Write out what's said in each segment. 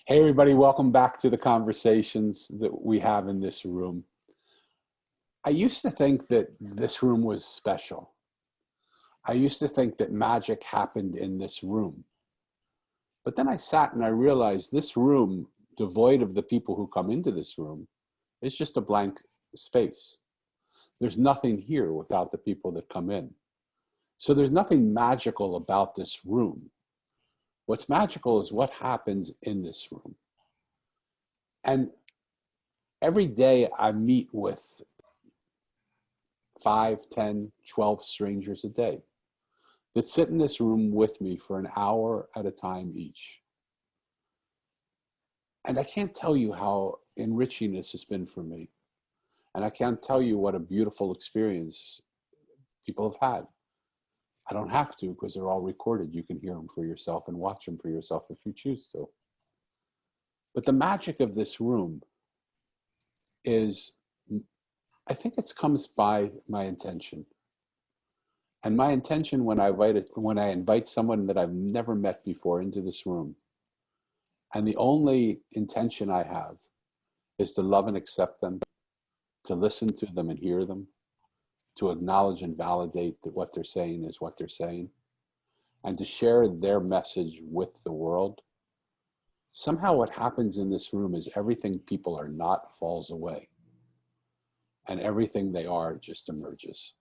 Hey, everybody, welcome back to the conversations that we have in this room. I used to think that this room was special. I used to think that magic happened in this room. But then I sat and I realized this room, devoid of the people who come into this room, is just a blank space. There's nothing here without the people that come in. So there's nothing magical about this room. What's magical is what happens in this room. And every day I meet with 5, 10, 12 strangers a day that sit in this room with me for an hour at a time each. And I can't tell you how enriching this has been for me. And I can't tell you what a beautiful experience people have had. I don't have to because they're all recorded. You can hear them for yourself and watch them for yourself if you choose to. But the magic of this room is, I think it comes by my intention. And my intention when I invite someone that I've never met before into this room, and the only intention I have is to love and accept them, to listen to them and hear them, to acknowledge and validate that what they're saying is what they're saying, and to share their message with the world. Somehow what happens in this room is everything people are not falls away, and everything they are just emerges.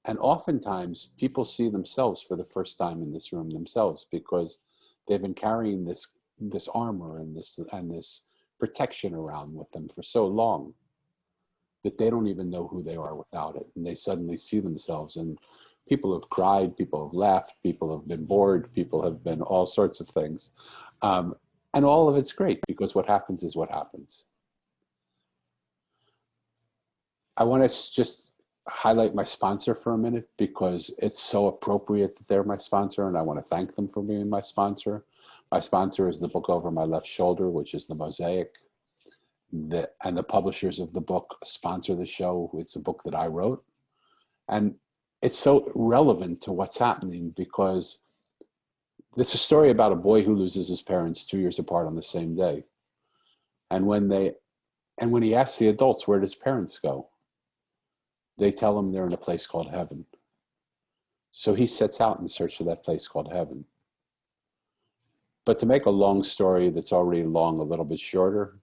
And oftentimes people see themselves for the first time in this room themselves because they've been carrying this armor and this protection around with them for so long that they don't even know who they are without it. And they suddenly see themselves, and people have cried, people have laughed, people have been bored, people have been all sorts of things. And all of it's great because what happens is what happens. I want to just highlight my sponsor for a minute because it's so appropriate that they're my sponsor, and I want to thank them for being my sponsor. My sponsor is the book over my left shoulder, which is the Mosaic. And the publishers of the book sponsor the show. It's a book that I wrote. And it's so relevant to what's happening because it's a story about a boy who loses his parents 2 years apart on the same day. And when he asks the adults, where did his parents go? They tell him they're in a place called heaven. So he sets out in search of that place called heaven. But to make a long story that's already long a little bit shorter,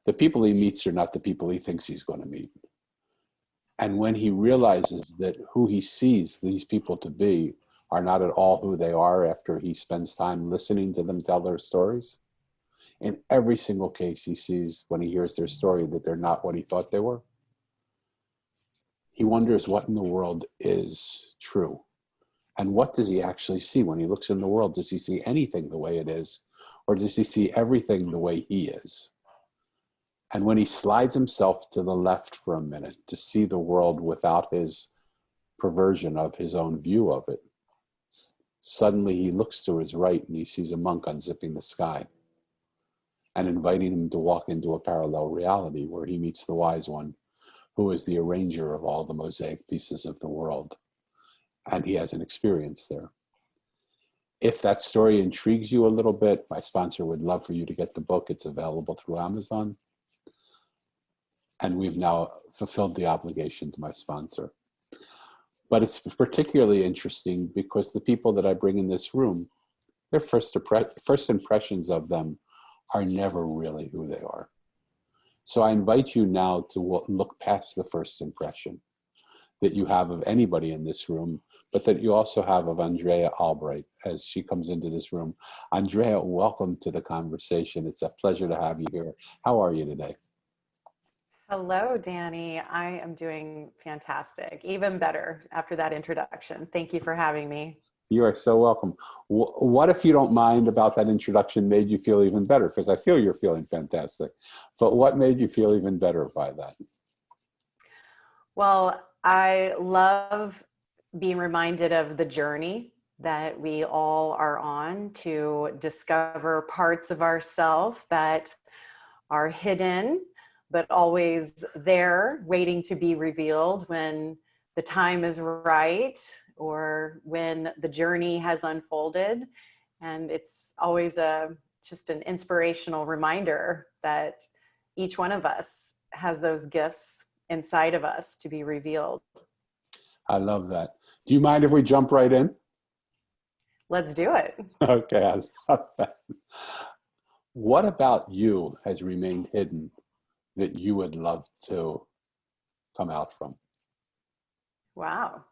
the people he meets are not the people he thinks he's going to meet. And when he realizes that who he sees these people to be are not at all who they are after he spends time listening to them tell their stories, in every single case he sees when he hears their story that they're not what he thought they were. He wonders what in the world is true. And what does he actually see when he looks in the world? Does he see anything the way it is? Or does he see everything the way he is? And when he slides himself to the left for a minute to see the world without his perversion of his own view of it, suddenly he looks to his right and he sees a monk unzipping the sky and inviting him to walk into a parallel reality where he meets the wise one, who is the arranger of all the mosaic pieces of the world. And he has an experience there. If that story intrigues you a little bit, my sponsor would love for you to get the book. It's available through Amazon. And we've now fulfilled the obligation to my sponsor. But it's particularly interesting because the people that I bring in this room, their first impressions of them are never really who they are. So I invite you now to look past the first impression that you have of anybody in this room, but that you also have of Andrea Albright as she comes into this room. Andrea, welcome to the conversation. It's a pleasure to have you here. How are you today? Hello, Danny. I am doing fantastic, even better after that introduction. Thank you for having me. You are so welcome. What, if you don't mind, about that introduction made you feel even better? Because I feel you're feeling fantastic. But what made you feel even better by that? Well, I love being reminded of the journey that we all are on to discover parts of ourselves that are hidden, but always there waiting to be revealed when the time is right or when the journey has unfolded. And it's always a just an inspirational reminder that each one of us has those gifts inside of us to be revealed. I love that. Do you mind if we jump right in? Let's do it. Okay, I love that. What about you has remained hidden that you would love to come out from? Wow.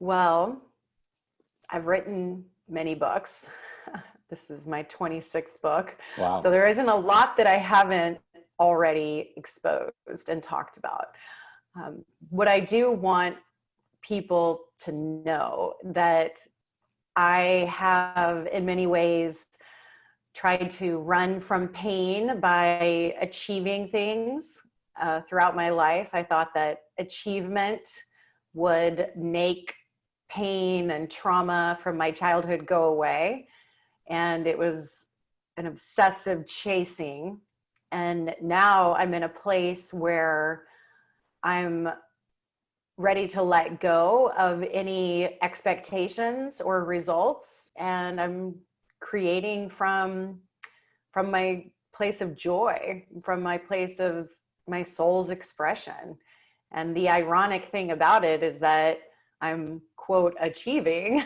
Well, I've written many books. This is my 26th book. Wow. So there isn't a lot that I haven't already exposed and talked about. What I do want people to know that I have in many ways tried to run from pain by achieving things throughout my life. I thought that achievement would make pain and trauma from my childhood go away. And it was an obsessive chasing. And now I'm in a place where I'm ready to let go of any expectations or results. And I'm creating from my place of joy, from my place of my soul's expression. And the ironic thing about it is that I'm, quote, achieving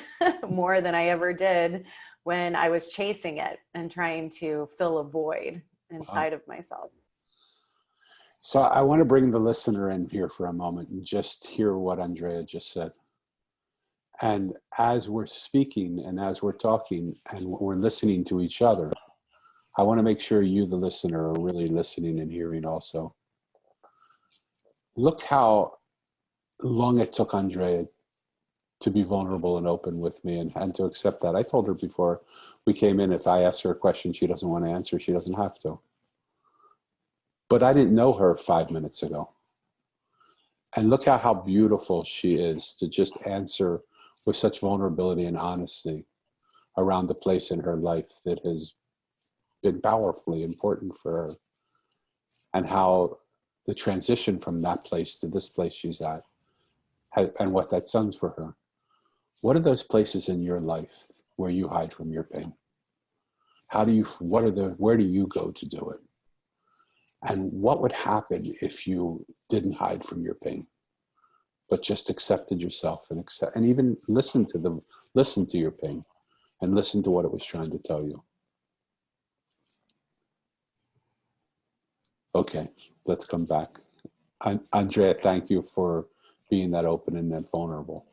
more than I ever did when I was chasing it and trying to fill a void inside of myself. So I want to bring the listener in here for a moment and just hear what Andrea just said. And as we're speaking and as we're talking and we're listening to each other, I want to make sure you, the listener, are really listening and hearing also. Look how long it took Andrea to be vulnerable and open with me and to accept that. I told her before we came in, if I ask her a question she doesn't want to answer, she doesn't have to. But I didn't know her 5 minutes ago. And look at how beautiful she is to just answer with such vulnerability and honesty around the place in her life that has been powerfully important for her, and how the transition from that place to this place she's at and what that's done for her. What are those places in your life where you hide from your pain? Where do you go to do it? And what would happen if you didn't hide from your pain, but just accepted yourself and even listen to your pain and listen to what it was trying to tell you? Okay, let's come back. Andrea, thank you for being that open and that vulnerable.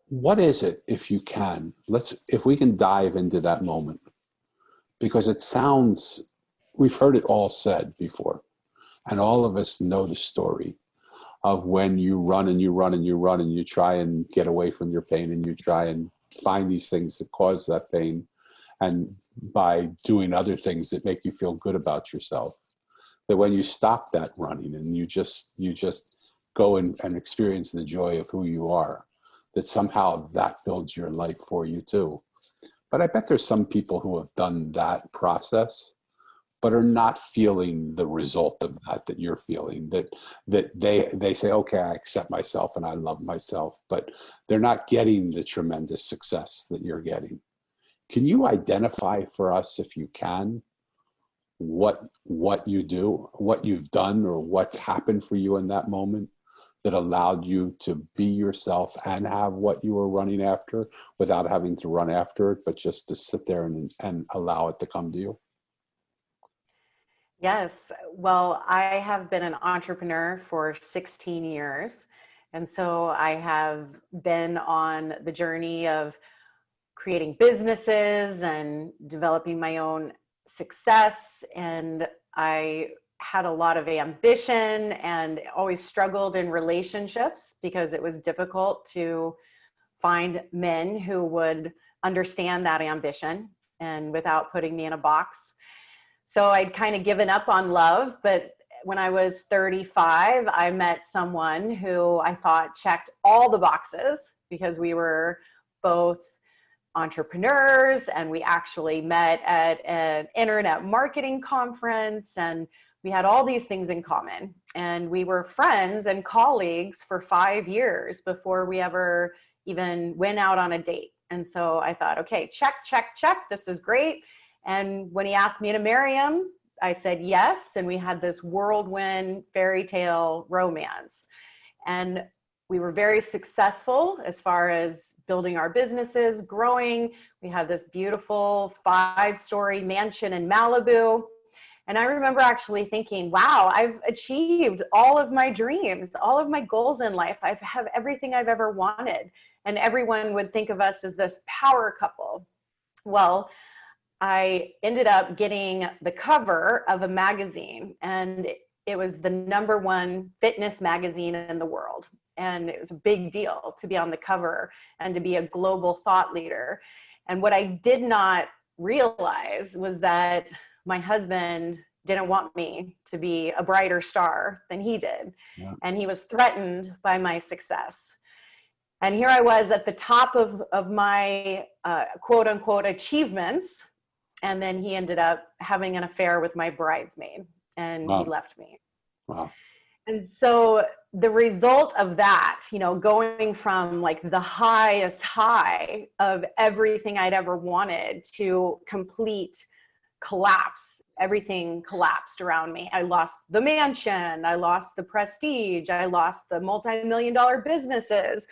What is it, if you can, if we can dive into that moment, because it sounds, we've heard it all said before, and all of us know the story of when you run and you run and you run and you try and get away from your pain and you try and find these things that cause that pain, and by doing other things that make you feel good about yourself, that when you stop that running and you just go and experience the joy of who you are, that somehow that builds your life for you too. But I bet there's some people who have done that process but are not feeling the result of that you're feeling, that they say, okay, I accept myself and I love myself, but they're not getting the tremendous success that you're getting. Can you identify for us, if you can, what you do, what you've done, or what happened for you in that moment that allowed you to be yourself and have what you were running after without having to run after it, but just to sit there and allow it to come to you? Yes. Well, I have been an entrepreneur for 16 years. And so I have been on the journey of creating businesses and developing my own success. And I had a lot of ambition and always struggled in relationships because it was difficult to find men who would understand that ambition and without putting me in a box. So I'd kind of given up on love, but when I was 35, I met someone who I thought checked all the boxes because we were both entrepreneurs and we actually met at an internet marketing conference and we had all these things in common. And we were friends and colleagues for 5 years before we ever even went out on a date. And so I thought, okay, check, check, check. This is great. And when he asked me to marry him, I said yes. And we had this whirlwind fairy tale romance. And we were very successful as far as building our businesses, growing. We had this beautiful 5-story mansion in Malibu. And I remember actually thinking, wow, I've achieved all of my dreams, all of my goals in life. I have everything I've ever wanted. And everyone would think of us as this power couple. Well, I ended up getting the cover of a magazine, and it was the #1 fitness magazine in the world. And it was a big deal to be on the cover and to be a global thought leader. And what I did not realize was that my husband didn't want me to be a brighter star than he did. Yeah. And he was threatened by my success. And here I was at the top of my quote unquote achievements. And then he ended up having an affair with my bridesmaid, and he left me. Wow. And so the result of that, you know, going from like the highest high of everything I'd ever wanted to complete collapse, everything collapsed around me. I lost the mansion, I lost the prestige, I lost the multi-million-dollar businesses.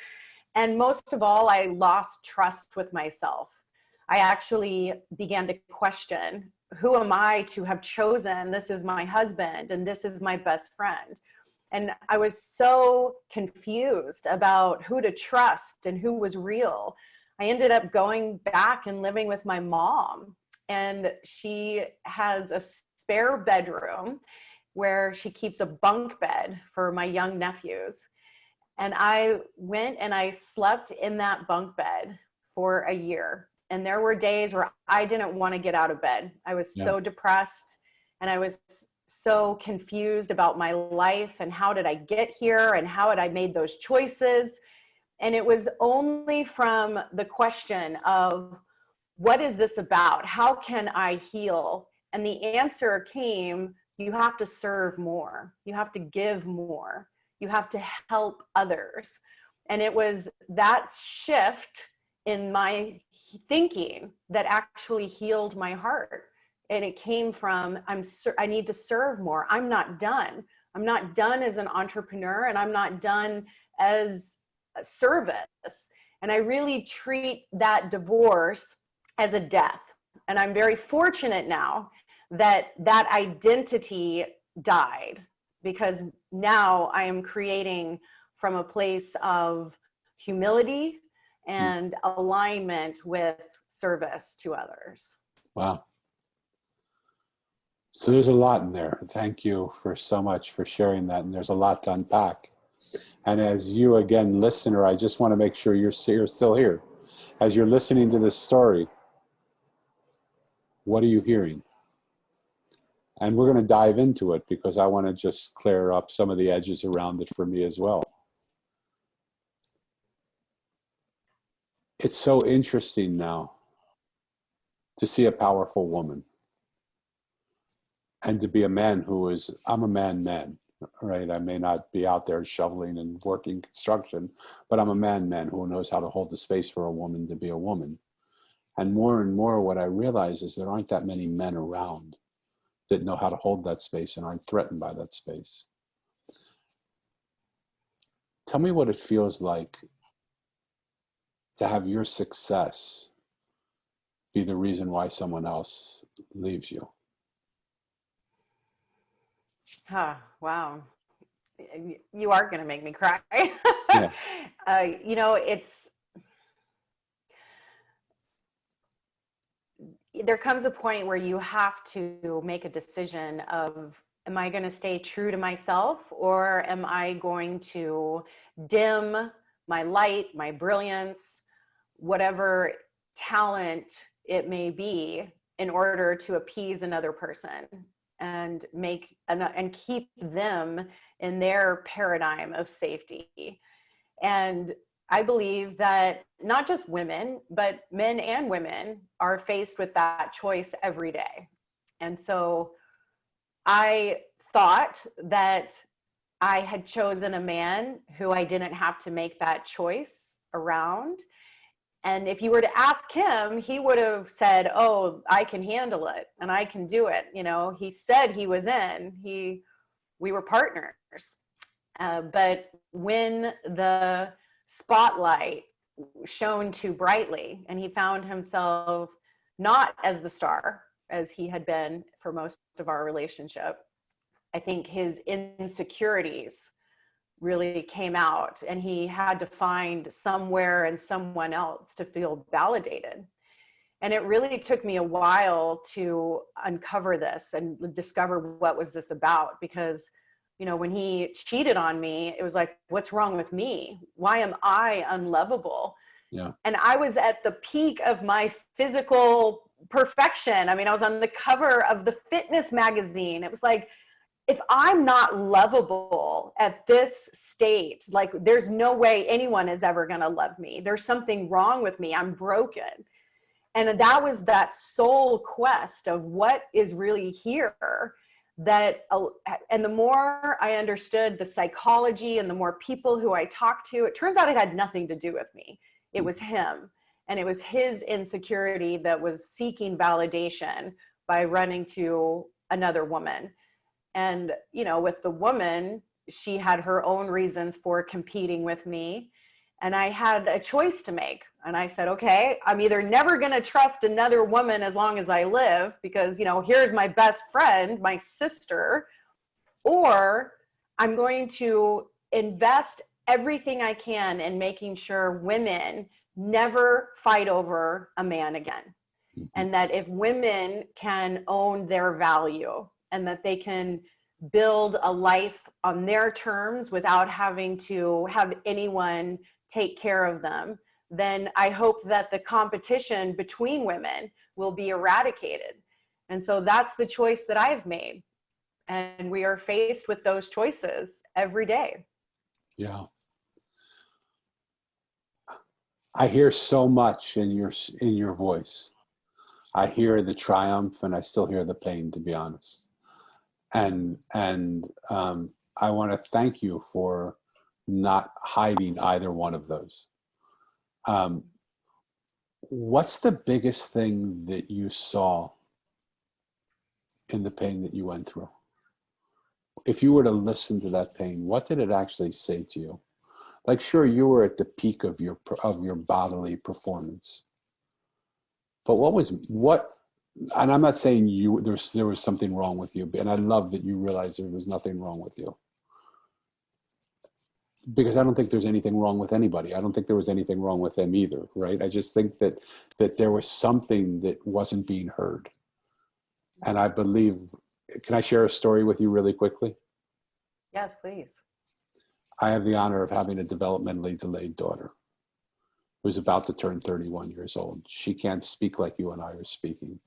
And most of all, I lost trust with myself. I actually began to question, who am I to have chosen this is my husband and this is my best friend? And I was so confused about who to trust and who was real. I ended up going back and living with my mom, and she has a spare bedroom where she keeps a bunk bed for my young nephews. And I went and I slept in that bunk bed for a year. And there were days where I didn't want to get out of bed. I was so depressed, and I was so confused about my life and how did I get here and how had I made those choices. And it was only from the question of, what is this about? How can I heal? And the answer came, you have to serve more. You have to give more. You have to help others. And it was that shift in my thinking that actually healed my heart. And it came from, I need to serve more. I'm not done. I'm not done as an entrepreneur, and I'm not done as a service. And I really treat that divorce as a death. And I'm very fortunate now that that identity died, because now I am creating from a place of humility and alignment with service to others. Wow. So there's a lot in there. Thank you for so much for sharing that. And there's a lot to unpack. And as you, again, listener, I just want to make sure you're still here. As you're listening to this story, what are you hearing? And we're going to dive into it, because I want to just clear up some of the edges around it for me as well. It's so interesting now to see a powerful woman, and to be a man who is, I'm a man, right? I may not be out there shoveling and working construction, but I'm a man who knows how to hold the space for a woman to be a woman. And more, what I realize is there aren't that many men around that know how to hold that space and aren't threatened by that space. Tell me what it feels like to have your success be the reason why someone else leaves you. Wow. You are going to make me cry. Yeah. You know, there comes a point where you have to make a decision of, am I going to stay true to myself, or am I going to dim my light, my brilliance, whatever talent it may be, in order to appease another person and keep them in their paradigm of safety. And I believe that not just women, but men and women are faced with that choice every day. And so I thought that I had chosen a man who I didn't have to make that choice around. And if you were to ask him, he would have said, "Oh, I can handle it and I can do it." You know, he said he was in. We were partners. But when the spotlight shone too brightly and he found himself not as the star as he had been for most of our relationship, I think his insecurities really came out, and he had to find somewhere and someone else to feel validated. And it really took me a while to uncover this and discover what was this about, because when he cheated on me, it was like, what's wrong with me? Why am I unlovable? Yeah. And I was at the peak of my physical perfection. I mean, I was on the cover of the fitness magazine. It was like, if I'm not lovable at this state, like there's no way anyone is ever going to love me. There's something wrong with me. I'm broken. And that was that soul quest of what is really here. And the more I understood the psychology and the more people who I talked to, it turns out it had nothing to do with me. It was him. And it was his insecurity that was seeking validation by running to another woman. And, with the woman, she had her own reasons for competing with me. And I had a choice to make. And I said, okay, I'm either never going to trust another woman as long as I live, because, here's my best friend, my sister, or I'm going to invest everything I can in making sure women never fight over a man again. Mm-hmm. And that if women can own their value and that they can build a life on their terms without having to have anyone take care of them, then I hope that the competition between women will be eradicated. And so that's the choice that I've made. And we are faced with those choices every day. Yeah. I hear so much in your voice. I hear the triumph and I still hear the pain, to be honest. And I want to thank you for not hiding either one of those. What's the biggest thing that you saw in the pain that you went through? If you were to listen to that pain, what did it actually say to you? Like, sure, you were at the peak of your bodily performance, but and I'm not saying there was something wrong with you, and I love that you realized there was nothing wrong with you. Because I don't think there's anything wrong with anybody. I don't think there was anything wrong with them either, right? I just think that there was something that wasn't being heard. And I believe, can I share a story with you really quickly? Yes, please. I have the honor of having a developmentally delayed daughter who's about to turn 31 years old. She can't speak like you and I are speaking.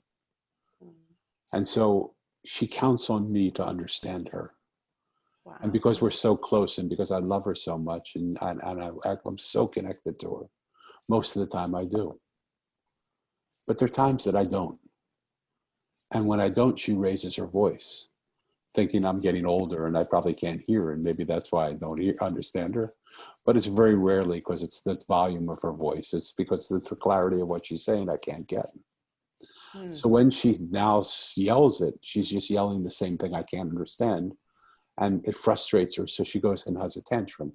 And so she counts on me to understand her. Wow. And because we're so close and because I love her so much and I'm so connected to her, most of the time I do. But there are times that I don't. And when I don't, she raises her voice, thinking I'm getting older and I probably can't hear her. And maybe that's why I don't understand her. But it's very rarely because it's the volume of her voice. It's because it's the clarity of what she's saying I can't get. So when she now yells it, she's just yelling the same thing I can't understand. And it frustrates her. So she goes and has a tantrum.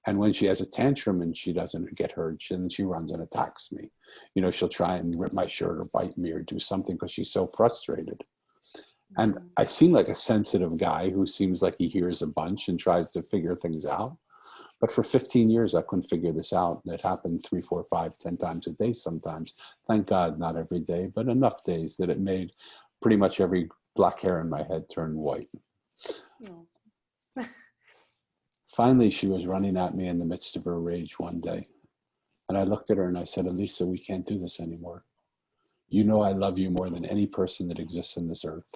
And when she has a tantrum and she doesn't get heard, then she runs and attacks me. She'll try and rip my shirt or bite me or do something because she's so frustrated. And I seem like a sensitive guy who seems like he hears a bunch and tries to figure things out. But for 15 years, I couldn't figure this out. And it happened 3, 4, 5, 10 times a day sometimes. Thank God, not every day, but enough days that it made pretty much every black hair in my head turn white. Oh. Finally, she was running at me in the midst of her rage one day. And I looked at her and I said, Elisa, we can't do this anymore. You know I love you more than any person that exists on this earth.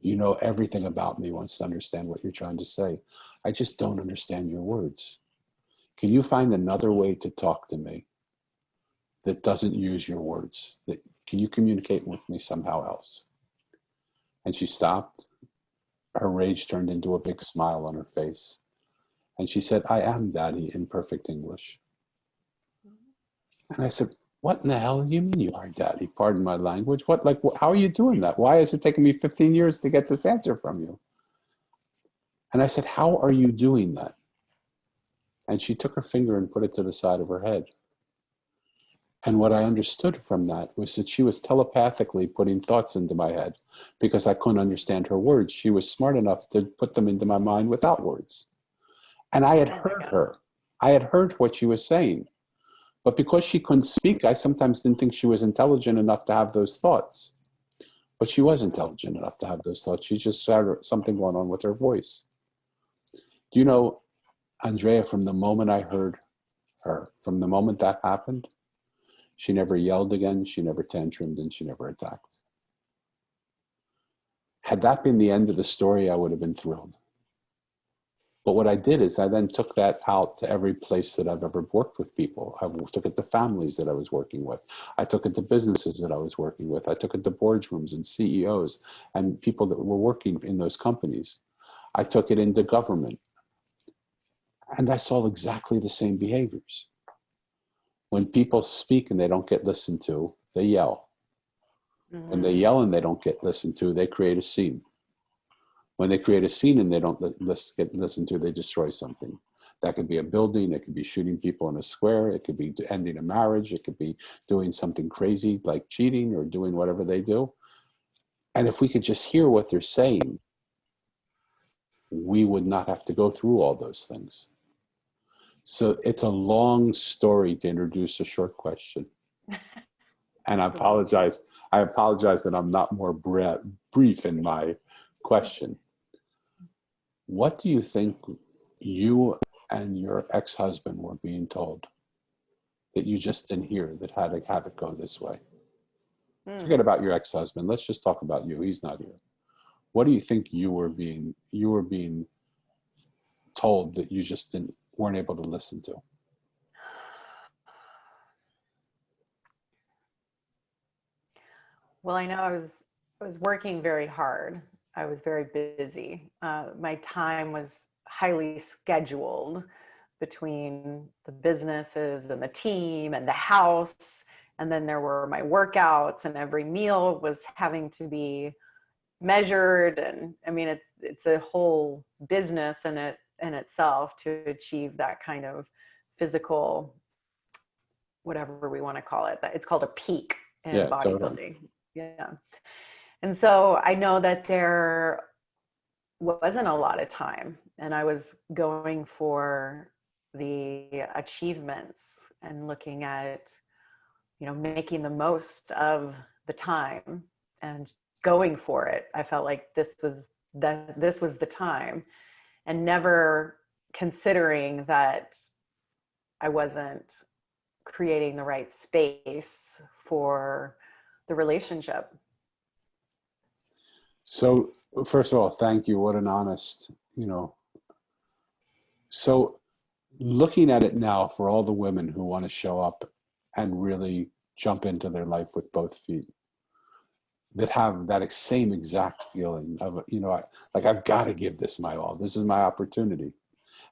You know everything about me wants to understand what you're trying to say. I just don't understand your words. Can you find another way to talk to me that doesn't use your words? Can you communicate with me somehow else? And she stopped. Her rage turned into a big smile on her face. And she said, I am Daddy in perfect English. And I said, what in the hell do you mean you are daddy? Pardon my language. What, like, how are you doing that? Why is it taking me 15 years to get this answer from you? And I said, how are you doing that? And she took her finger and put it to the side of her head. And what I understood from that was that she was telepathically putting thoughts into my head because I couldn't understand her words. She was smart enough to put them into my mind without words. And I had Oh my heard God. her. I had heard what she was saying. But because she couldn't speak, I sometimes didn't think she was intelligent enough to have those thoughts. But she was intelligent enough to have those thoughts. She just had something going on with her voice. Do you know, Andrea, from the moment I heard her, from the moment that happened, she never yelled again, she never tantrumed, and she never attacked. Had that been the end of the story, I would have been thrilled. But what I did is I then took that out to every place that I've ever worked with people. I took it to families that I was working with. I took it to businesses that I was working with. I took it to boardrooms and CEOs and people that were working in those companies. I took it into government. And I saw exactly the same behaviors. When people speak and they don't get listened to, they yell. When they Mm-hmm. yell and they don't get listened to, they create a scene. When they create a scene and they don't get listened to, they destroy something. That could be a building, it could be shooting people in a square, it could be ending a marriage, it could be doing something crazy like cheating or doing whatever they do. And if we could just hear what they're saying, we would not have to go through all those things. So it's a long story to introduce a short question. And Absolutely. I apologize that I'm not more brief in my question. What do you think you and your ex-husband were being told that you just didn't hear that had to have it go this way? Mm. Forget about your ex-husband. Let's just talk about you. He's not here. What do you think you were being told that you just weren't able to listen to? Well, I know I was working very hard. I was very busy. My time was highly scheduled between the businesses and the team and the house. And then there were my workouts, and every meal was having to be measured. And I mean, it's a whole business in itself to achieve that kind of physical, whatever we want to call it. It's called a peak in Yeah, totally. bodybuilding. Yeah. And so I know that there wasn't a lot of time, and I was going for the achievements and looking at, making the most of the time and going for it. I felt like this was the time, and never considering that I wasn't creating the right space for the relationship. So first of all, thank you. What an honest, so looking at it now for all the women who want to show up and really jump into their life with both feet, that have that same exact feeling of, like, I've got to give this my all. This is my opportunity.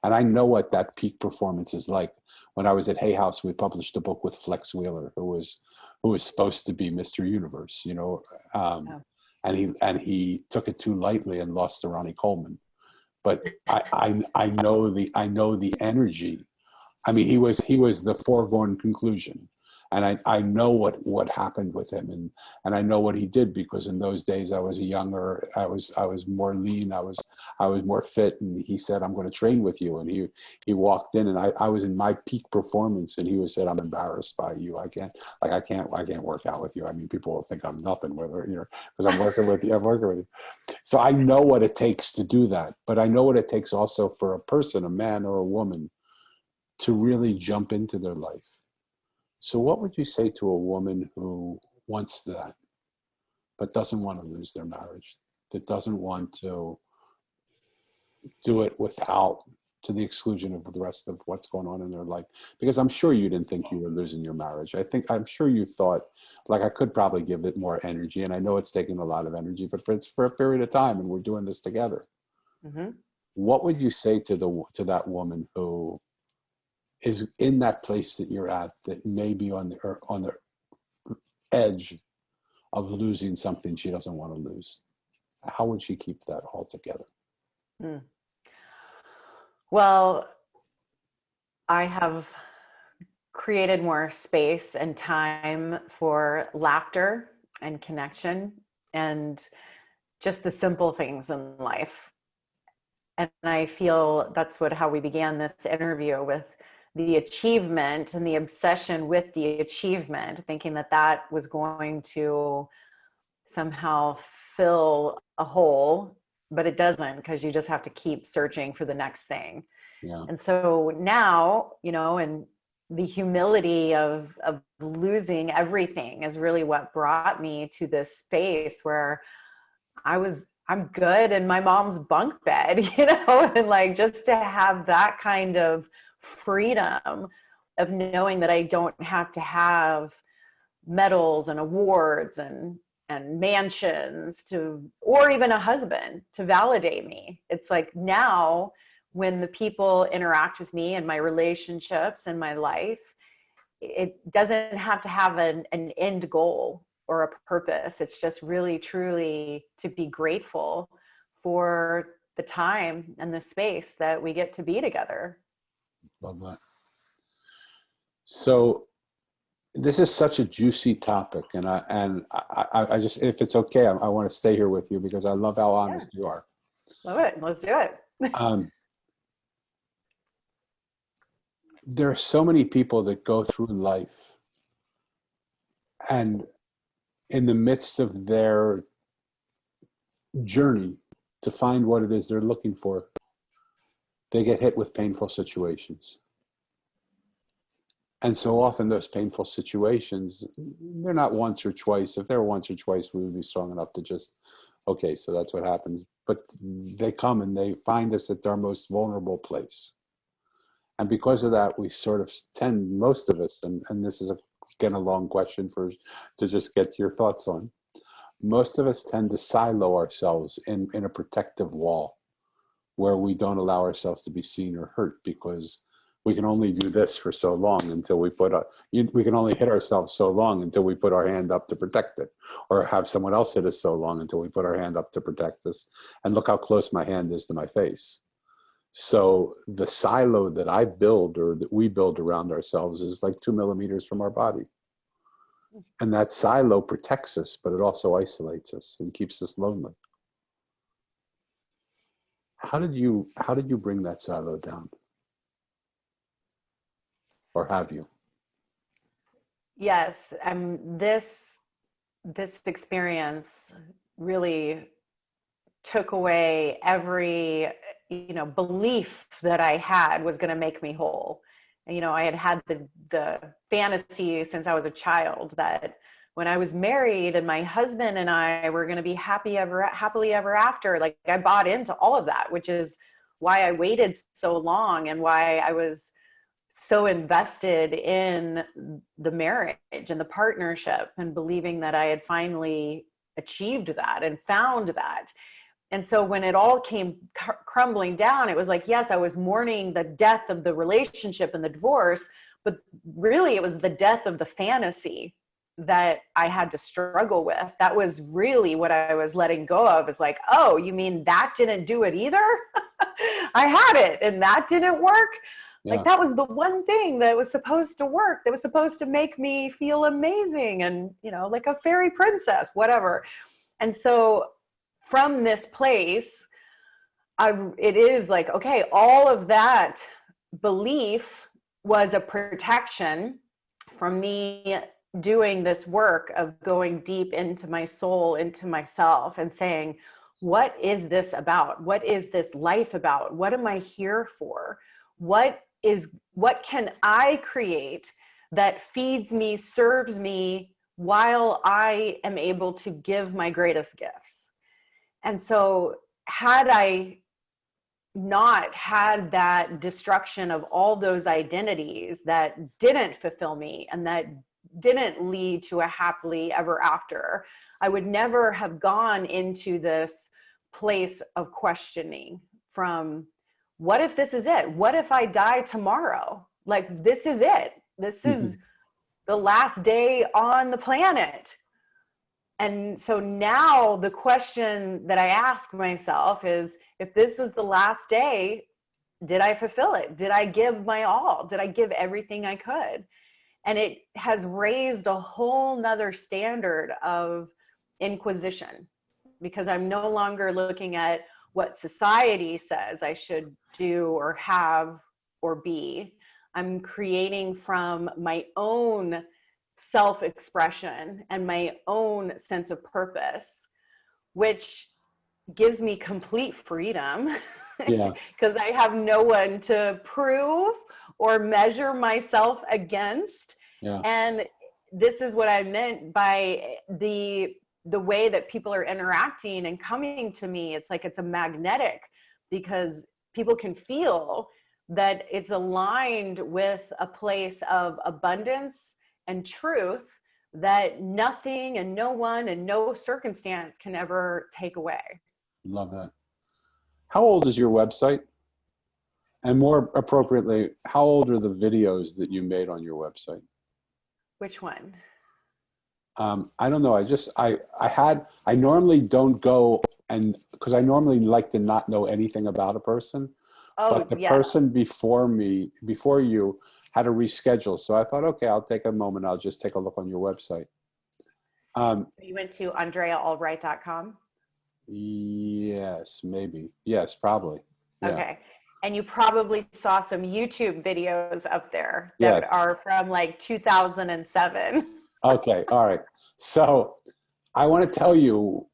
And I know what that peak performance is like. When I was at Hay House, we published a book with Flex Wheeler, who was supposed to be Mr. Universe, Yeah. and he took it too lightly and lost to Ronnie Coleman. But I know the energy. I mean, he was the foregone conclusion, and I know what happened with him, and I know what he did, because in those days I was I was more lean, I was more fit, and he said, I'm going to train with you, and he walked in, and I was in my peak performance, and he said, I'm embarrassed by you. I can't work out with you. I mean, people will think I'm nothing, whether because I'm working with you. I'm working with you. So I know what it takes to do that, but I know what it takes also for a person, a man or a woman, to really jump into their life. So what would you say to a woman who wants that, but doesn't want to lose their marriage, that doesn't want to do it without, to the exclusion of the rest of what's going on in their life? Because I'm sure you didn't think you were losing your marriage. I'm sure you thought, like, I could probably give it more energy, and I know it's taking a lot of energy, but it's for a period of time, and we're doing this together. Mm-hmm. What would you say to that woman who is in that place that you're at, that may be on the edge of losing something she doesn't want to lose, how would she keep that all together? Hmm. Well, I have created more space and time for laughter and connection and just the simple things in life. And I feel that's how we began this interview, with the achievement and the obsession with the achievement, thinking that that was going to somehow fill a hole, but it doesn't, because you just have to keep searching for the next thing. Yeah. And so now, and the humility of losing everything is really what brought me to this space where I'm good in my mom's bunk bed, and like, just to have that kind of freedom of knowing that I don't have to have medals and awards and mansions or even a husband to validate me. It's like, now when the people interact with me and my relationships and my life, it doesn't have to have an end goal or a purpose. It's just really, truly to be grateful for the time and the space that we get to be together. Love that. So this is such a juicy topic, and I just, if it's okay, I want to stay here with you because I love how honest you are. Love it. Let's do it. There are so many people that go through life, and in the midst of their journey to find what it is they're looking for, they get hit with painful situations. And so often those painful situations, they're not once or twice. If they were once or twice, we would be strong enough to just, okay, so that's what happens. But they come and they find us at our most vulnerable place. And because of that, we sort of tend, most of us, and this is, again, a long question to just get your thoughts on. Most of us tend to silo ourselves in a protective wall where we don't allow ourselves to be seen or hurt, because we can only do this for so long until we we can only hit ourselves so long until we put our hand up to protect it, or have someone else hit us so long until we put our hand up to protect us. And look how close my hand is to my face. So the silo that I build, or that we build around ourselves, is like 2 millimeters from our body. And that silo protects us, but it also isolates us and keeps us lonely. How did you bring that silo down? Or have you? Yes. This experience really took away every belief that I had was going to make me whole. And, I had the fantasy since I was a child that when I was married and my husband and I were going to be happily ever after, like, I bought into all of that, which is why I waited so long and why I was so invested in the marriage and the partnership, and believing that I had finally achieved that and found that. And so when it all came crumbling down, it was like, yes, I was mourning the death of the relationship and the divorce, but really it was the death of the fantasy that I had to struggle with. That was really what I was letting go of. It's like, oh, you mean that didn't do it either? I had it and that didn't work. Yeah. Like, that was the one thing that was supposed to work, that was supposed to make me feel amazing and, like a fairy princess, whatever. And so from this place, it is like, okay, all of that belief was a protection from me doing this work of going deep into my soul, into myself, and saying, what is this about? What is this life about? What am I here for? What can I create that feeds me, serves me, while I am able to give my greatest gifts? And so had I not had that destruction of all those identities that didn't fulfill me and that didn't lead to a happily ever after, I would never have gone into this place of questioning from, what if this is it? What if I die tomorrow? like, this is it. This is the last day on the planet. And so now the question that I ask myself is, if this was the last day, did I fulfill it? Did I give my all? Did I give everything I could? And it has raised a whole nother standard of inquisition, because I'm no longer looking at what society says I should do or have or be. I'm creating from my own self-expression and my own sense of purpose, which gives me complete freedom Yeah. because I have no one to prove or measure myself against. Yeah. And this is what I meant by the way that people are interacting and coming to me. It's like it's a magnetic, because people can feel that it's aligned with a place of abundance and truth that nothing and no one and no circumstance can ever take away. Love that. How old is your website? And more appropriately, how old are the videos that you made on your website? Which one? I don't know. I normally don't go, and because I normally like to not know anything about a person, Oh, but the yes. person before you had to reschedule. So I thought, okay, I'll take a moment. I'll just take a look on your website. So you went to AndreaAlbright.com? Yes, maybe. Yes, probably. Yeah. Okay. And you probably saw some YouTube videos up there Yes. that are from like 2007. Okay. All right. So I want to tell you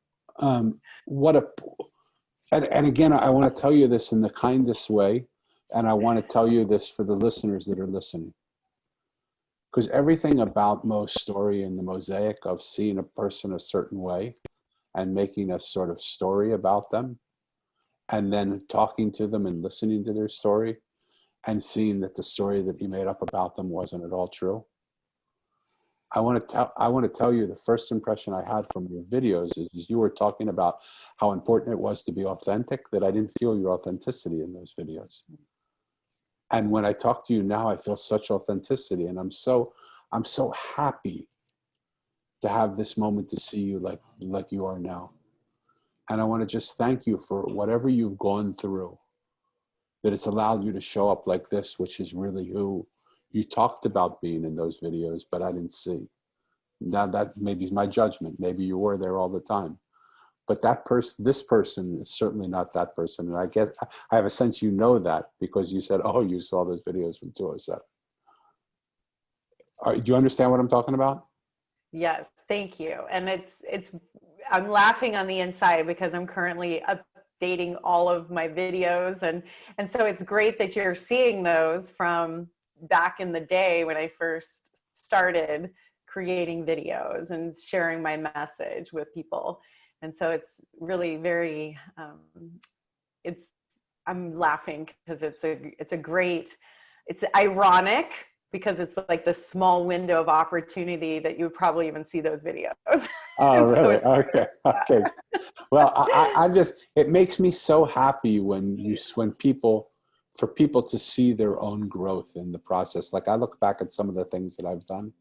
and again, I want to tell you this in the kindest way. And I want to tell you this for the listeners that are listening. Because everything about Mo's story and the mosaic of seeing a person a certain way and making a sort of story about them, and then talking to them and listening to their story and seeing that the story that you made up about them wasn't at all true. I want to tell you the first impression I had from your videos is you were talking about how important it was to be authentic, that I didn't feel your authenticity in those videos. And when I talk to you now, I feel such authenticity, and I'm so happy to have this moment to see you like you are now. And I want to just thank you for whatever you've gone through, that it's allowed you to show up like this, which is really who you talked about being in those videos, but I didn't see. Now that maybe is my judgment. Maybe you were there all the time. But this person is certainly not that person. And I have a sense you know that because you said, oh, you saw those videos from 207. Do you understand what I'm talking about? Yes, thank you. And I'm laughing on the inside because I'm currently updating all of my videos. And so it's great that you're seeing those from back in the day when I first started creating videos and sharing my message with people. And so it's really very, I'm laughing because it's ironic because it's like the small window of opportunity that you would probably even see those videos. Oh, really? So Okay. Well, I just, it makes me so happy for people to see their own growth in the process. Like I look back at some of the things that I've done,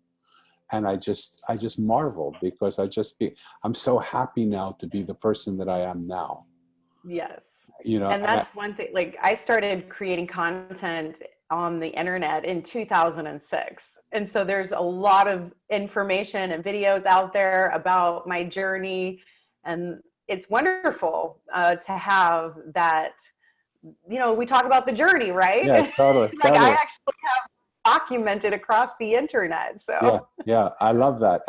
and I just marvel because I'm so happy now to be the person that I am now. Yes. You know, And that's one thing, like I started creating content on the internet in 2006. And so there's a lot of information and videos out there about my journey. And it's wonderful to have that, we talk about the journey, right? yes, totally. Like Totally. I actually have documented across the internet. So Yeah, I love that.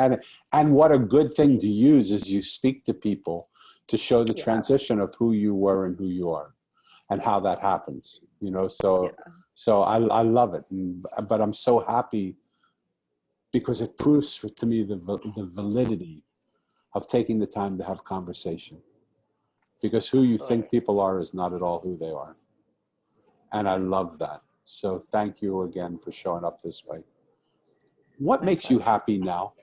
And what a good thing to use is you speak to people to show the transition of who you were and who you are and how that happens, so I love it. But I'm so happy because it proves to me the validity of taking the time to have conversation, because who you think people are is not at all who they are. And I love that. So thank you again for showing up this way. What makes you happy now?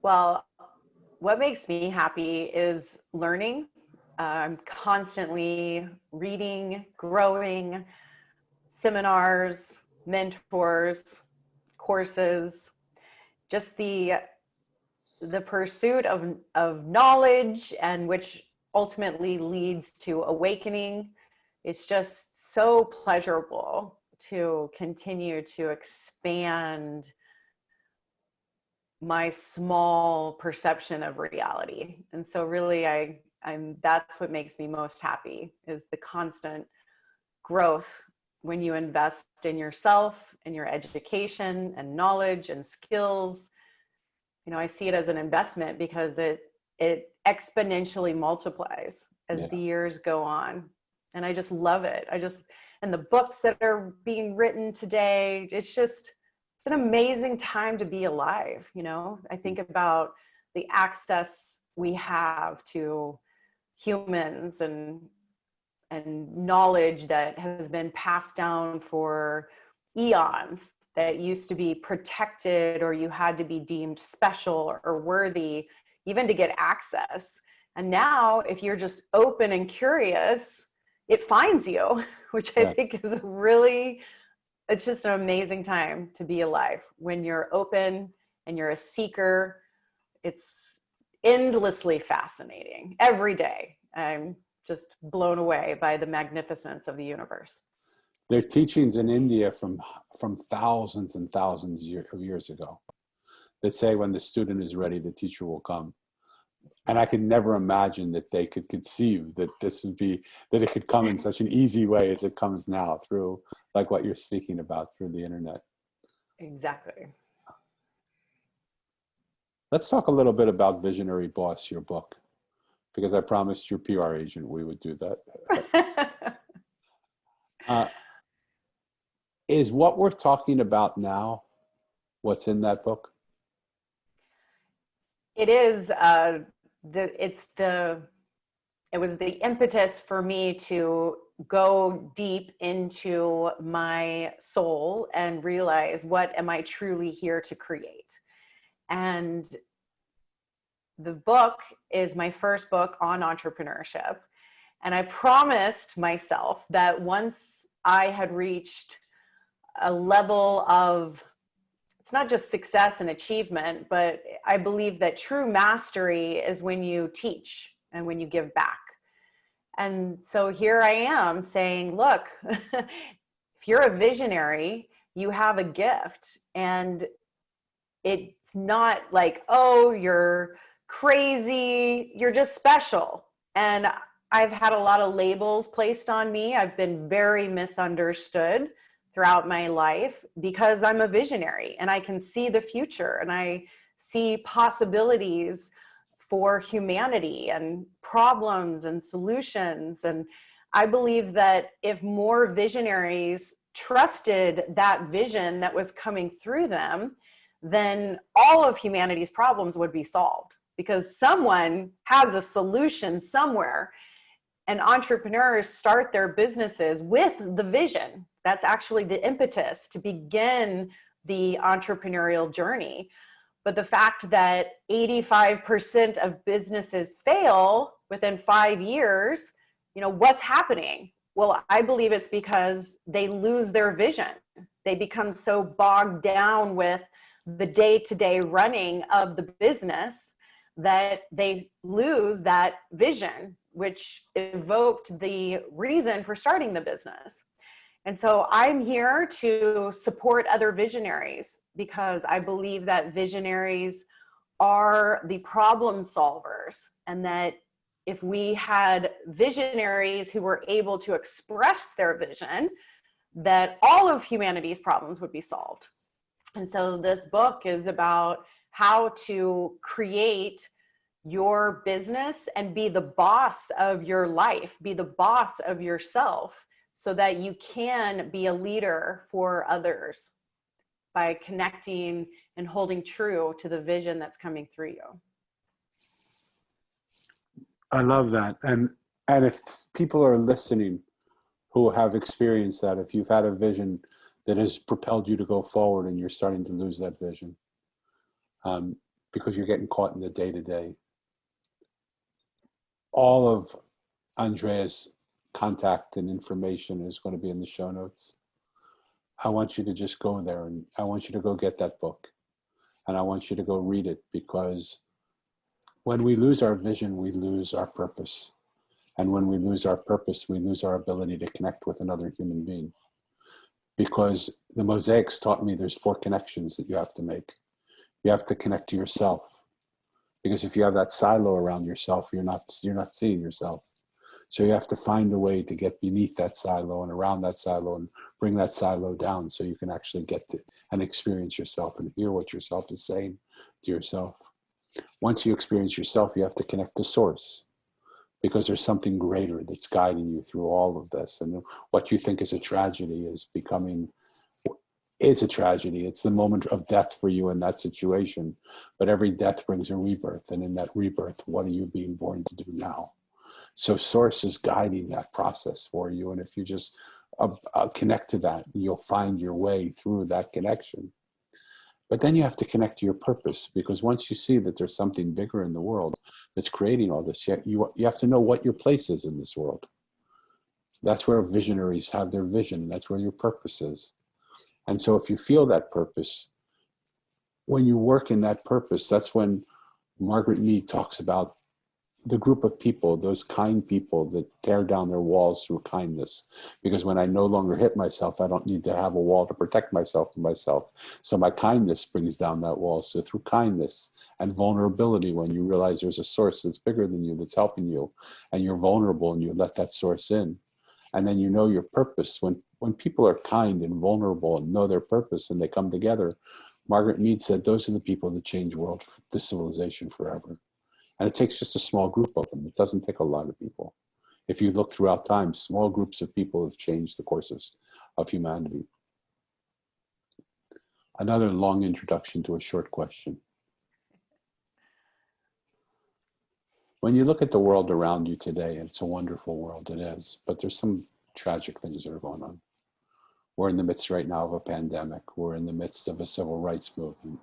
Well, what makes me happy is learning. I'm constantly reading, growing, seminars, mentors, courses, just the pursuit of knowledge, and which ultimately leads to awakening. It's just so pleasurable to continue to expand my small perception of reality. And so really I'm that's what makes me most happy, is the constant growth when you invest in yourself and your education and knowledge and skills. You know, I see it as an investment because it exponentially multiplies as the years go on. And I just love it. And the books that are being written today, it's an amazing time to be alive. You know, I think about the access we have to humans and knowledge that has been passed down for eons, that used to be protected, or you had to be deemed special or worthy even to get access. And now if you're just open and curious, it finds you, which I think is it's just an amazing time to be alive. When you're open and you're a seeker, it's endlessly fascinating. Every day I'm just blown away by the magnificence of the universe. There are teachings in India from thousands and thousands of years ago that say when the student is ready, the teacher will come. And I could never imagine that they could conceive that that it could come in such an easy way as it comes now, through like what you're speaking about, through the internet. Exactly. Let's talk a little bit about Visionary Boss, your book, because I promised your PR agent we would do that. Is what we're talking about now what's in that book? It is. It was the impetus for me to go deep into my soul and realize, what am I truly here to create? And the book is my first book on entrepreneurship. And I promised myself that once I had reached a level of, it's not just success and achievement, but I believe that true mastery is when you teach and when you give back. And so here I am saying, look, if you're a visionary, you have a gift, and it's not like, oh, you're crazy, you're just special. And I've had a lot of labels placed on me. I've been very misunderstood throughout my life because I'm a visionary and I can see the future and I see possibilities for humanity and problems and solutions. And I believe that if more visionaries trusted that vision that was coming through them, then all of humanity's problems would be solved, because someone has a solution somewhere. And entrepreneurs start their businesses with the vision. That's actually the impetus to begin the entrepreneurial journey. But the fact that 85% of businesses fail within 5 years, you know, what's happening? Well, I believe it's because they lose their vision. They become so bogged down with the day-to-day running of the business that they lose that vision, which evoked the reason for starting the business. And so I'm here to support other visionaries, because I believe that visionaries are the problem solvers, and that if we had visionaries who were able to express their vision, that all of humanity's problems would be solved. And so this book is about how to create your business and be the boss of your life, be the boss of yourself, so that you can be a leader for others by connecting and holding true to the vision that's coming through you. I love that. And if people are listening who have experienced that, if you've had a vision that has propelled you to go forward and you're starting to lose that vision because you're getting caught in the day-to-day, all of Andrea's contact and information is going to be in the show notes. I want you to just go there, and I want you to go get that book, and I want you to go read it, because when we lose our vision, we lose our purpose. And when we lose our purpose, we lose our ability to connect with another human being. Because the Mosaics taught me there's 4 connections that you have to make. You have to connect to yourself. Because if you have that silo around yourself, you're not seeing yourself. So you have to find a way to get beneath that silo and around that silo and bring that silo down, so you can actually get to and experience yourself and hear what yourself is saying to yourself. Once you experience yourself, you have to connect to source, because there's something greater that's guiding you through all of this. And what you think is a tragedy is a tragedy. It's the moment of death for you in that situation. But every death brings a rebirth. And in that rebirth, what are you being born to do now? So source is guiding that process for you. And if you just connect to that, you'll find your way through that connection. But then you have to connect to your purpose, because once you see that there's something bigger in the world that's creating all this, you have to know what your place is in this world. That's where visionaries have their vision. That's where your purpose is. And so if you feel that purpose, when you work in that purpose, that's when Margaret Mead talks about the group of people, those kind people that tear down their walls through kindness. Because when I no longer hit myself, I don't need to have a wall to protect myself from myself. So my kindness brings down that wall. So through kindness and vulnerability, when you realize there's a source that's bigger than you, that's helping you, and you're vulnerable and you let that source in, and then you know your purpose. When people are kind and vulnerable and know their purpose and they come together, Margaret Mead said, those are the people that change the civilization forever. And it takes just a small group of them. It doesn't take a lot of people. If you look throughout time, small groups of people have changed the courses of humanity. Another long introduction to a short question. When you look at the world around you today, and it's a wonderful world, it is, but there's some tragic things that are going on. We're in the midst right now of a pandemic. We're in the midst of a civil rights movement.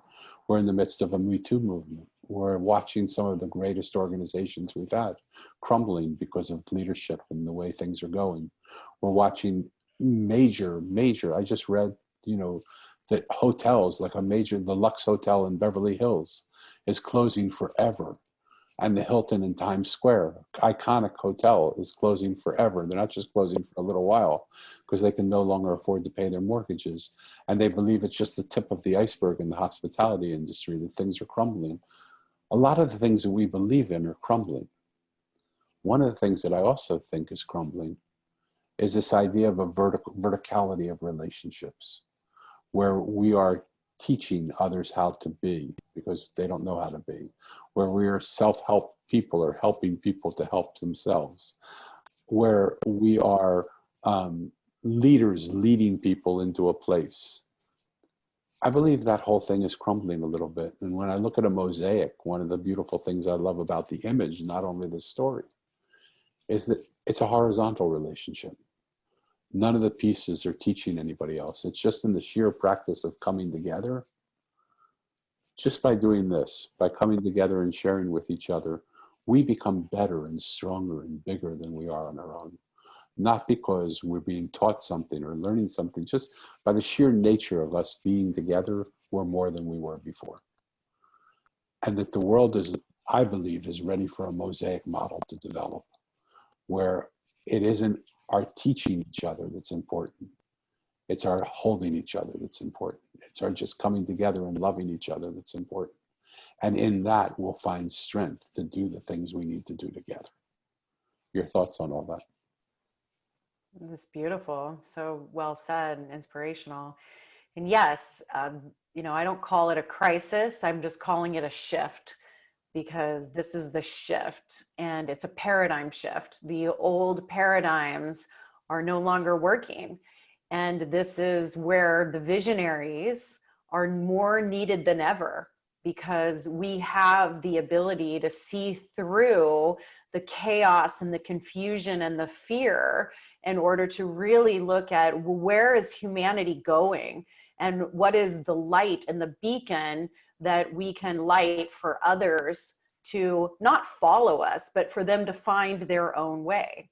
We're in the midst of a Me Too movement. We're watching some of the greatest organizations we've had crumbling because of leadership and the way things are going. We're watching major, I just read, that hotels, like the Lux Hotel in Beverly Hills is closing forever. And the Hilton in Times Square, iconic hotel, is closing forever. They're not just closing for a little while because they can no longer afford to pay their mortgages. And they believe it's just the tip of the iceberg in the hospitality industry, that things are crumbling. A lot of the things that we believe in are crumbling. One of the things that I also think is crumbling is this idea of a verticality of relationships, where we are teaching others how to be because they don't know how to be, where we are self-help people or helping people to help themselves, where we are leaders leading people into a place. I believe that whole thing is crumbling a little bit. And when I look at a mosaic, one of the beautiful things I love about the image, not only the story, is that it's a horizontal relationship. None of the pieces are teaching anybody else. It's just in the sheer practice of coming together. Just by doing this, by coming together and sharing with each other, we become better and stronger and bigger than we are on our own. Not because we're being taught something or learning something, just by the sheer nature of us being together, we're more than we were before. And that the world is, I believe, is ready for a mosaic model to develop, where it isn't our teaching each other that's important. It's our holding each other that's important. It's our just coming together and loving each other that's important. And in that, we'll find strength to do the things we need to do together. Your thoughts on all that? That's beautiful. So well said and inspirational. And yes, I don't call it a crisis. I'm just calling it a shift, because this is the shift and it's a paradigm shift. The old paradigms are no longer working. And this is where the visionaries are more needed than ever, because we have the ability to see through the chaos and the confusion and the fear in order to really look at where is humanity going and what is the light and the beacon that we can light for others to not follow us, but for them to find their own way.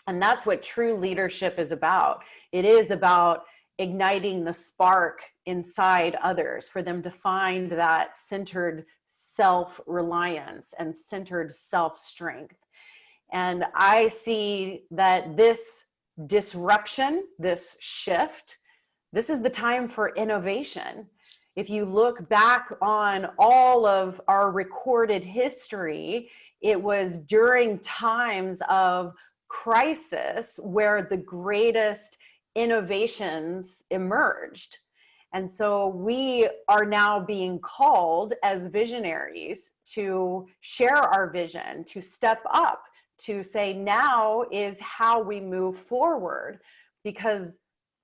And that's what true leadership is about. It is about igniting the spark inside others, for them to find that centered self-reliance and centered self-strength. And I see that this disruption, this shift, this is the time for innovation. If you look back on all of our recorded history, it was during times of crisis where the greatest innovations emerged. And so we are now being called as visionaries to share our vision, to step up, to say now is how we move forward, because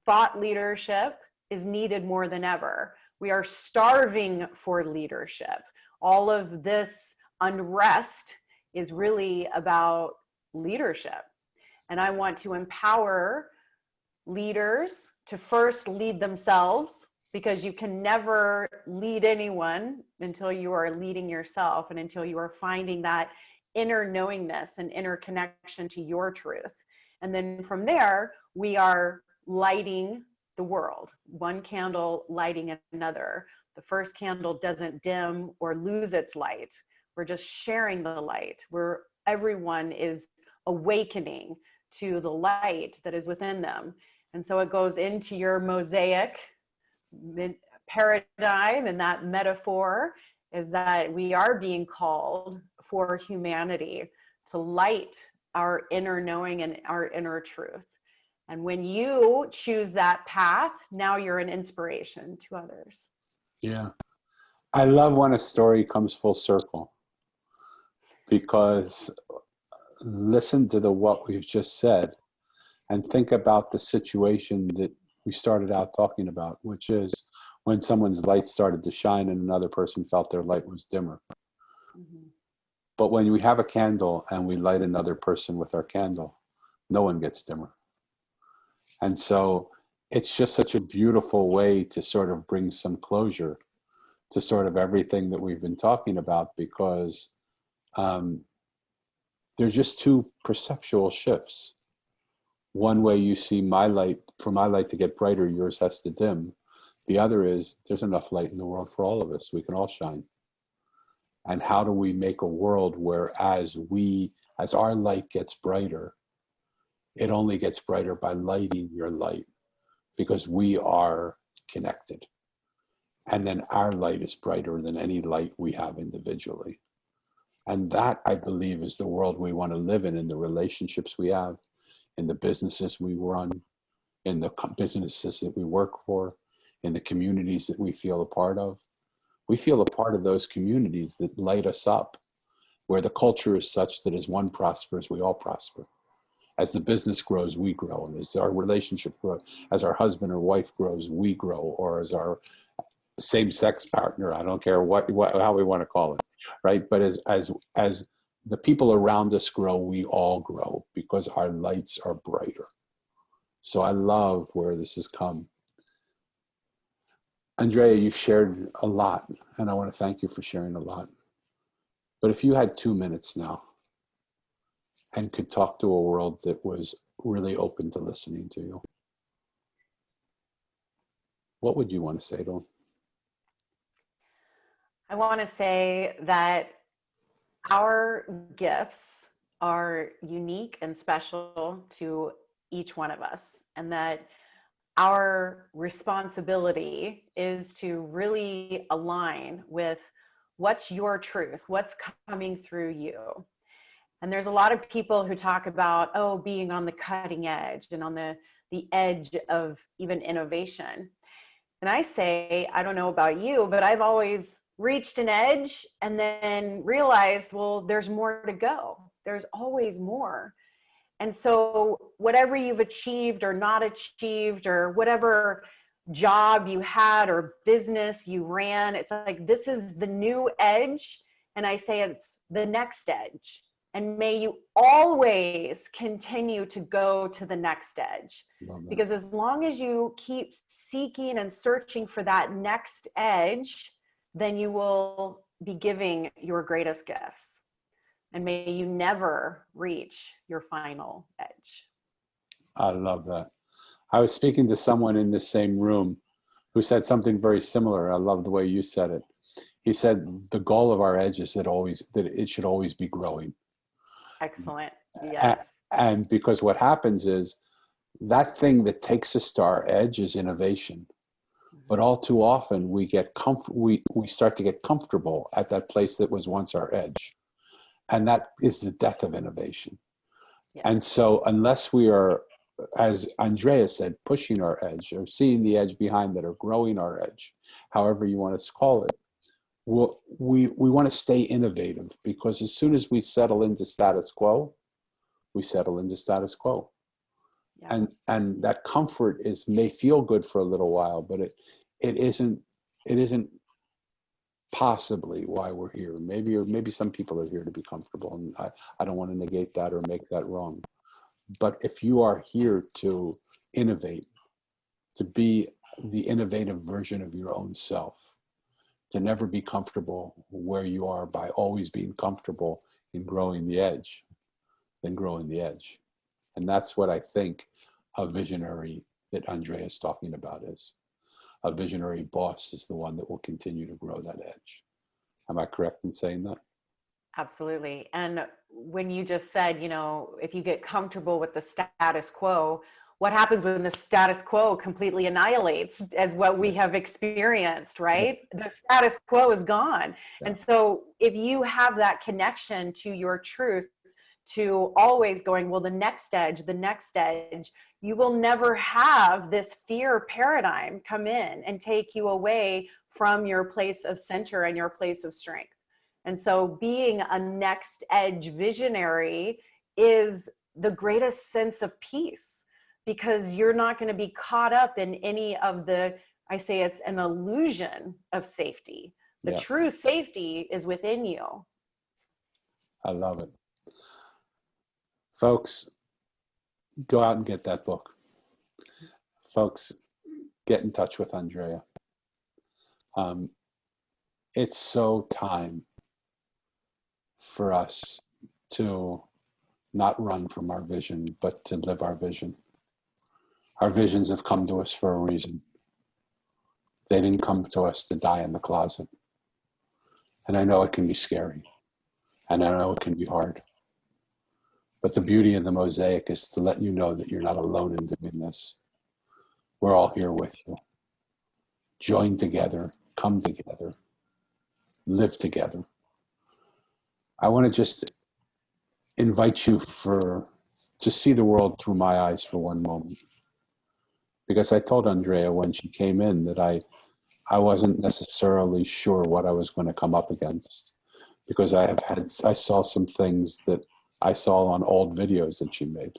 thought leadership is needed more than ever. We are starving for leadership. All of this unrest is really about leadership. And I want to empower leaders to first lead themselves, because you can never lead anyone until you are leading yourself and until you are finding that inner knowingness and inner connection to your truth. And then from there, we are lighting the world, one candle lighting another. The first candle doesn't dim or lose its light. We're just sharing the light, where everyone is awakening to the light that is within them. And so it goes into your Mosaic paradigm, and that metaphor is that we are being called for humanity to light our inner knowing and our inner truth. And when you choose that path, now you're an inspiration to others. Yeah. I love when a story comes full circle, because listen to what we've just said and think about the situation that we started out talking about, which is when someone's light started to shine and another person felt their light was dimmer. Mm-hmm. But when we have a candle and we light another person with our candle, no one gets dimmer. And so it's just such a beautiful way to sort of bring some closure to sort of everything that we've been talking about, because there's just two perceptual shifts. One way you see my light, for my light to get brighter, yours has to dim. The other is there's enough light in the world for all of us. We can all shine. And how do we make a world where as our light gets brighter, it only gets brighter by lighting your light, because we are connected. And then our light is brighter than any light we have individually. And that, I believe, is the world we want to live in the relationships we have, in the businesses we run, in the businesses that we work for, in the communities that we feel a part of. We feel a part of those communities that light us up, where the culture is such that as one prospers, we all prosper. As the business grows, we grow. And as our relationship grows, as our husband or wife grows, we grow. Or as our same-sex partner, I don't care how we want to call it, right? But as the people around us grow, we all grow, because our lights are brighter. So I love where this has come. Andrea, you've shared a lot, and I want to thank you for sharing a lot. But if you had 2 minutes now and could talk to a world that was really open to listening to you, what would you want to say to them? I want to say that our gifts are unique and special to each one of us, and that our responsibility is to really align with what's your truth, what's coming through you. And there's a lot of people who talk about, being on the cutting edge and on the edge of even innovation. And I say, I don't know about you, but I've always reached an edge and then realized, well, there's more to go. There's always more. And so whatever you've achieved or not achieved, or whatever job you had or business you ran, it's like, this is the new edge. And I say it's the next edge. And may you always continue to go to the next edge. Because as long as you keep seeking and searching for that next edge, then you will be giving your greatest gifts. And may you never reach your final edge. I love that. I was speaking to someone in this same room who said something very similar. I love the way you said it. He said the goal of our edge is that it should always be growing. Excellent. Yes. And because what happens is that thing that takes us to our edge is innovation. But all too often we start to get comfortable at that place that was once our edge. And that is the death of innovation. Yes. And so unless we are, as Andrea said, pushing our edge or seeing the edge behind that or growing our edge, however you want to call it, we want to stay innovative, because as soon as we settle into status quo, we settle into status quo. Yeah. And that comfort may feel good for a little while, but it isn't possibly why we're here. Maybe some people are here to be comfortable, and I don't want to negate that or make that wrong. But if you are here to innovate, to be the innovative version of your own self, to never be comfortable where you are by always being comfortable in growing the edge, then growing the edge. And that's what I think a visionary that Andrea is talking about is. A visionary boss is the one that will continue to grow that edge. Am I correct in saying that? Absolutely. And when you just said, if you get comfortable with the status quo, what happens when the status quo completely annihilates, as what we have experienced, right? Yeah. The status quo is gone. Yeah. And so if you have that connection to your truth, to always going, well, the next edge, you will never have this fear paradigm come in and take you away from your place of center and your place of strength. And so being a next edge visionary is the greatest sense of peace, because you're not going to be caught up in any of I say it's an illusion of safety. The true safety is within you. I love it. Folks, go out and get that book. Folks, get in touch with Andrea. It's so time for us to not run from our vision, but to live our vision. Our visions have come to us for a reason. They didn't come to us to die in the closet. And I know it can be scary. And I know it can be hard. But the beauty of the Mosaic is to let you know that you're not alone in doing this. We're all here with you. Join together, come together, live together. I want to just invite you to see the world through my eyes for one moment. Because I told Andrea when she came in that I wasn't necessarily sure what I was going to come up against, because I saw some things that I saw on old videos that she made.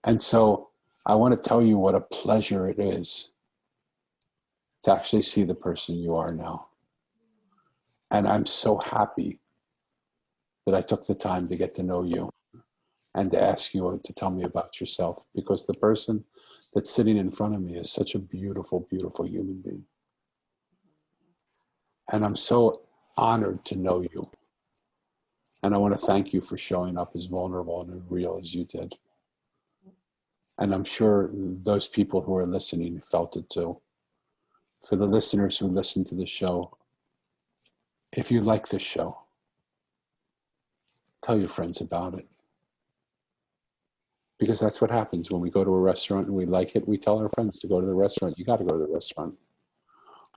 And so I want to tell you what a pleasure it is to actually see the person you are now. And I'm so happy that I took the time to get to know you and to ask you to tell me about yourself, because the person that's sitting in front of me is such a beautiful, beautiful human being. And I'm so honored to know you. And I want to thank you for showing up as vulnerable and real as you did. And I'm sure those people who are listening felt it too. For the listeners who listen to the show, if you like this show, tell your friends about it. Because that's what happens when we go to a restaurant and we like it. We tell our friends to go to the restaurant. You got to go to the restaurant.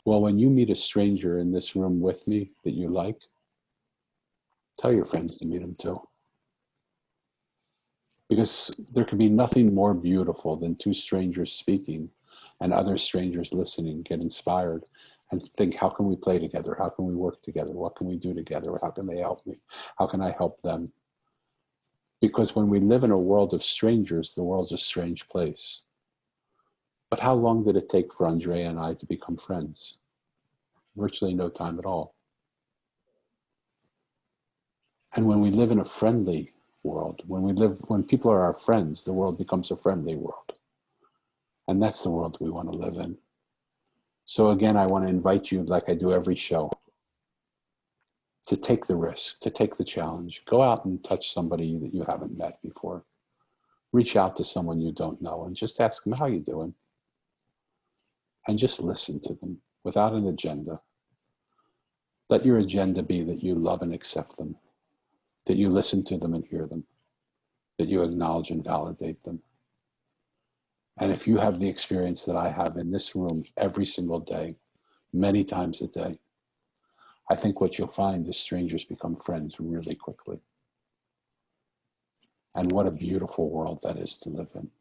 Well, when you meet a stranger in this room with me that you like, tell your friends to meet him too. Because there can be nothing more beautiful than two strangers speaking and other strangers listening, get inspired and think, how can we play together? How can we work together? What can we do together? How can they help me? How can I help them? Because when we live in a world of strangers, the world's a strange place. But how long did it take for Andrea and I to become friends? Virtually no time at all. And when we live in a friendly world, when people are our friends, the world becomes a friendly world. And that's the world we want to live in. So again, I want to invite you, like I do every show, to take the risk, to take the challenge. Go out and touch somebody that you haven't met before. Reach out to someone you don't know and just ask them, how you doing? And just listen to them without an agenda. Let your agenda be that you love and accept them, that you listen to them and hear them, that you acknowledge and validate them. And if you have the experience that I have in this room every single day, many times a day, I think what you'll find is strangers become friends really quickly. And what a beautiful world that is to live in.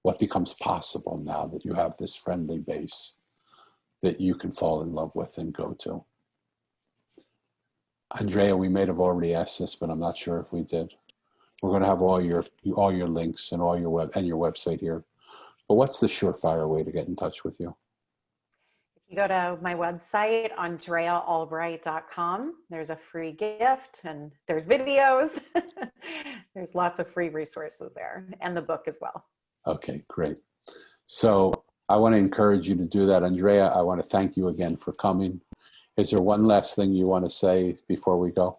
What becomes possible now that you have this friendly base that you can fall in love with and go to. Andrea, we may have already asked this, but I'm not sure if we did. We're going to have all your links and all your your website here. But what's the surefire way to get in touch with you? If you go to my website, andreaalbright.com, there's a free gift and there's videos. There's lots of free resources there and the book as well. Okay, great. So I want to encourage you to do that. Andrea, I want to thank you again for coming. Is there one last thing you want to say before we go?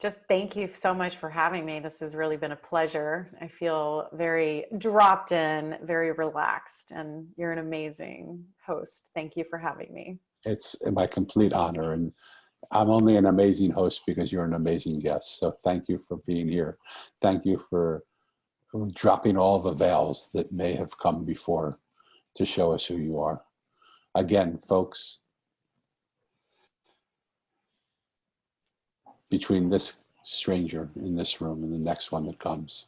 Just thank you so much for having me. This has really been a pleasure. I feel very dropped in, very relaxed, and you're an amazing host. Thank you for having me. It's my complete honor, and I'm only an amazing host because you're an amazing guest. So thank you for being here. Thank you for dropping all the veils that may have come before to show us who you are. Again, folks, between this stranger in this room and the next one that comes,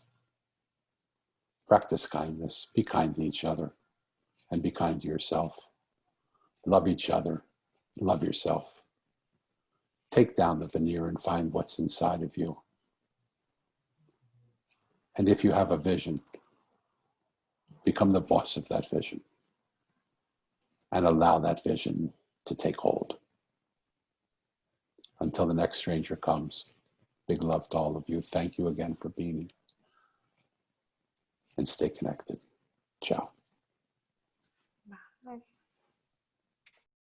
practice kindness, be kind to each other, and be kind to yourself. Love each other, love yourself. Take down the veneer and find what's inside of you. And if you have a vision, become the boss of that vision and allow that vision to take hold. Until the next stranger comes, big love to all of you. Thank you again for being here. And stay connected. Ciao.